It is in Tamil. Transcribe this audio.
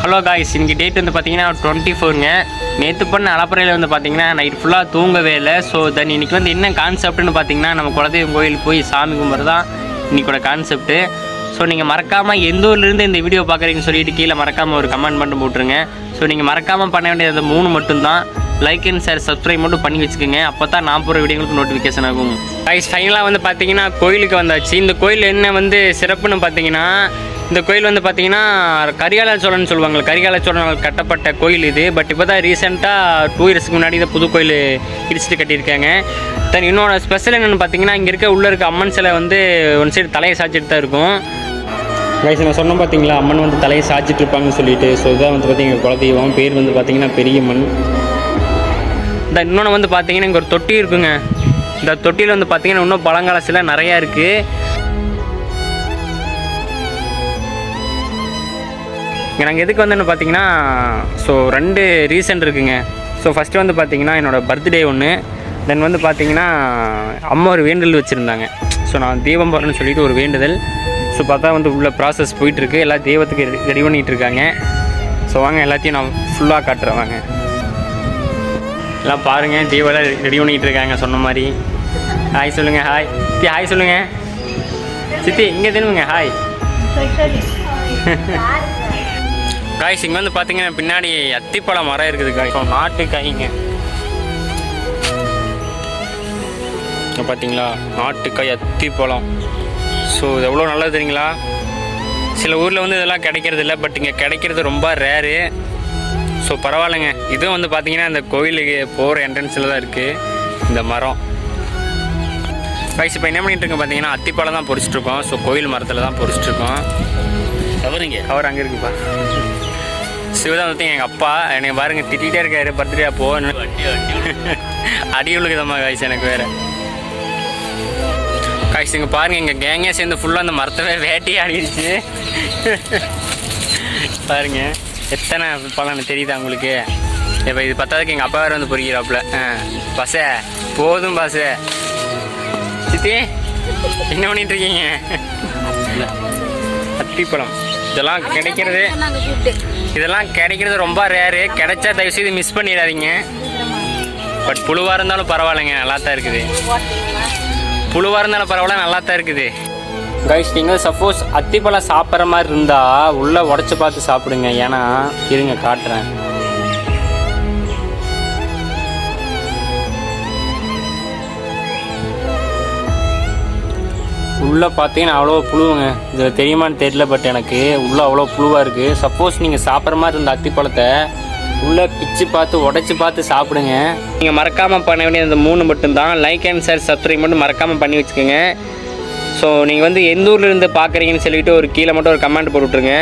ஹலோ காய்ஸ், இன்றைக்கி டேட் வந்து பார்த்தீங்கன்னா 24ங்க. நேற்று பண்ண அலப்பறையில் வந்து பார்த்தீங்கன்னா நைட் ஃபுல்லாக தூங்கவே இல்லை. ஸோ தென் இன்றைக்கி வந்து என்ன கான்செப்ட்னு பார்த்தீங்கன்னா நம்ம குலதெய்வம் கோயில் போய் சாமி கும்பிட்றது தான் இன்றைக்கோட கான்செப்ட்டு. ஸோ நீங்கள் மறக்காமல் எந்த ஊர்லேருந்து இந்த வீடியோ பார்க்குறீங்கன்னு சொல்லிட்டு கீழே மறக்காமல் ஒரு கமெண்ட் பண்ணிட்டு போட்டுருங்க. ஸோ நீங்கள் மறக்காமல் பண்ண வேண்டியது 3 மட்டும்தான். லைக் அண்ட் ஷேர் சப்ஸ்கிரைப் மட்டும் பண்ணி வச்சுக்கோங்க. அப்போ தான் நான் போகிற வீடியோங்களுக்கு நோட்டிஃபிகேஷன் ஆகும். காய்ஸ், ஃபைனலாக வந்து பார்த்தீங்கன்னா கோயிலுக்கு வந்தாச்சு. இந்த கோயில் என்ன வந்து சிறப்புன்னு பார்த்தீங்கன்னா, இந்த கோயில் வந்து பார்த்தீங்கன்னா கரிகால சோழன் சொல்லுவாங்க. கரிகால சோழன் கட்டப்பட்ட கோயில் இது. பட் இப்போ தான் ரீசெண்டாக 2 இயர்ஸ்க்கு முன்னாடி இந்த புது கோயில் இடிச்சுட்டு கட்டியிருக்காங்க. தென் இன்னொரு ஸ்பெஷல் என்னென்னு பார்த்தீங்கன்னா, இங்கே இருக்க உள்ளே இருக்க அம்மன் சிலை வந்து ஒன் சைடு தலையை சாய்ச்சிட்டு தான் இருக்கும். கைஸ், நான் சொன்னேன் பார்த்தீங்களா, அம்மன் வந்து தலையை சாய்ச்சிட்டு இருப்பாங்கன்னு சொல்லிட்டு. ஸோ இதான் வந்து பார்த்தீங்கன்னா குலதெய்வம். பேர் வந்து பார்த்தீங்கன்னா பெரியம்மன். இந்த இன்னொன்று வந்து பார்த்தீங்கன்னா இங்கே ஒரு தொட்டி இருக்குங்க. இந்த தொட்டியில் வந்து பார்த்தீங்கன்னா இன்னும் பழங்கால சிலை நிறையா இருக்குது. இங்கே நாங்கள் எதுக்கு வந்துன்னு பார்த்தீங்கன்னா, ஸோ 2 ரீசன் இருக்குங்க. ஸோ ஃபஸ்ட்டு வந்து பார்த்தீங்கன்னா என்னோடய பர்த்டே ஒன்று. தென் வந்து பார்த்தீங்கன்னா அம்மா ஒரு வேண்டுதல் வச்சுருந்தாங்க. ஸோ நான் தெய்வம் போகிறேன்னு சொல்லிட்டு ஒரு வேண்டுதல். ஸோ பார்த்தா வந்து உள்ள ப்ராசஸ் போயிட்டுருக்கு. எல்லாம் தெய்வத்துக்கு ரெடி பண்ணிகிட்டு இருக்காங்க. ஸோ வாங்க எல்லாத்தையும் நான் ஃபுல்லாக காட்டுறேன். வாங்க எல்லாம் பாருங்கள், தெய்வெல்லாம் ரெடி பண்ணிகிட்டு இருக்காங்க சொன்ன மாதிரி. ஹாய் சொல்லுங்கள். ஹாய் சித்தி, ஹாய் சொல்லுங்கள். சித்தி இங்கே திரும்புங்க. ஹாய் காய்ஸ், இங்கே வந்து பார்த்தீங்கன்னா பின்னாடி அத்திப்பழம் மரம் இருக்குது காய். நாட்டு காய்ங்க. பார்த்தீங்களா, நாட்டுக்காய் அத்திப்பழம். ஸோ இது எவ்வளோ நல்லது தெரியுங்களா. சில ஊரில் வந்து இதெல்லாம் கிடைக்கிறது இல்லை. பட் இங்கே கிடைக்கிறது ரொம்ப ரேரு. ஸோ பரவாயில்லைங்க. இதுவும் வந்து பார்த்தீங்கன்னா இந்த கோயிலுக்கு போகிற என்ட்ரன்ஸில் தான் இருக்குது இந்த மரம். காய்ஸ், இப்போ என்ன பண்ணிட்டுருக்கோம் பார்த்தீங்கன்னா அத்திப்பழம் தான் பொறிச்சிட்ருக்கோம். ஸோ கோயில் மரத்தில் தான் பொறிச்சிட்ருக்கோம். அவர் அங்கே இருக்குப்பா. சிவதான் வந்து எங்கள் அப்பா என்னை பாருங்கள் திட்டிகிட்டே இருக்காரு. பர்த்டே அப்போ அடி உழுக்குதம்மா காய்ஸ் எனக்கு வேறு. காய்ஸ் இங்கே பாருங்கள், எங்கள் கேங்கே சேர்ந்து ஃபுல்லாக அந்த மரத்தவே வேட்டி ஆடிடுச்சு. பாருங்க எத்தனை பழம்னு தெரியுதா உங்களுக்கு. இப்போ இது பத்தாவதுக்கு எங்கள் அப்பா வேறு வந்து பொறிக்கிறாப்புல. பசே போதும் பசே. சித்தி என்ன பண்ணிட்டுருக்கீங்க? அத்திப்பழம் இதெல்லாம் கிடைக்கிறது ரொம்ப ரேரு. கிடைச்சா தயவுசெய்து மிஸ் பண்ணிடாதீங்க. பட் புழுவாக இருந்தாலும் பரவாயில்லைங்க, நல்லா தான் இருக்குது. புழுவாக இருந்தாலும் பரவாயில்ல, நல்லா தான் இருக்குது. கைஸ், நீங்கள் சப்போஸ் அத்திப்பழம் சாப்பிட்ற மாதிரி இருந்தால் உள்ளே உடச்சி பார்த்து சாப்பிடுங்க. ஏன்னா இருங்க காட்டுறேன். உள்ளே பார்த்தீங்கன்னா அவ்வளோ புழுவுங்க. இதில் தெரியுமான்னு தெரியல. பட் எனக்கு உள்ளே அவ்வளோ புழுவாக இருக்குது. சப்போஸ் நீங்கள் சாப்பிட்ற மாதிரி இருந்த அத்திப்பழத்தை உள்ளே பிச்சு பார்த்து உடச்சி பார்த்து சாப்பிடுங்க. நீங்கள் மறக்காமல் பண்ண வேண்டிய அந்த 3 மட்டும்தான். லைக் அண்ட் ஷேர் சப்ஸ்கிரைப் மட்டும் மறக்காமல் பண்ணி வச்சுக்கோங்க. ஸோ நீங்கள் வந்து எந்த ஊரில் இருந்து பார்க்குறீங்கன்னு சொல்லிவிட்டு ஒரு கீழே மட்டும் ஒரு கமெண்ட் போட்டு விட்ருங்க.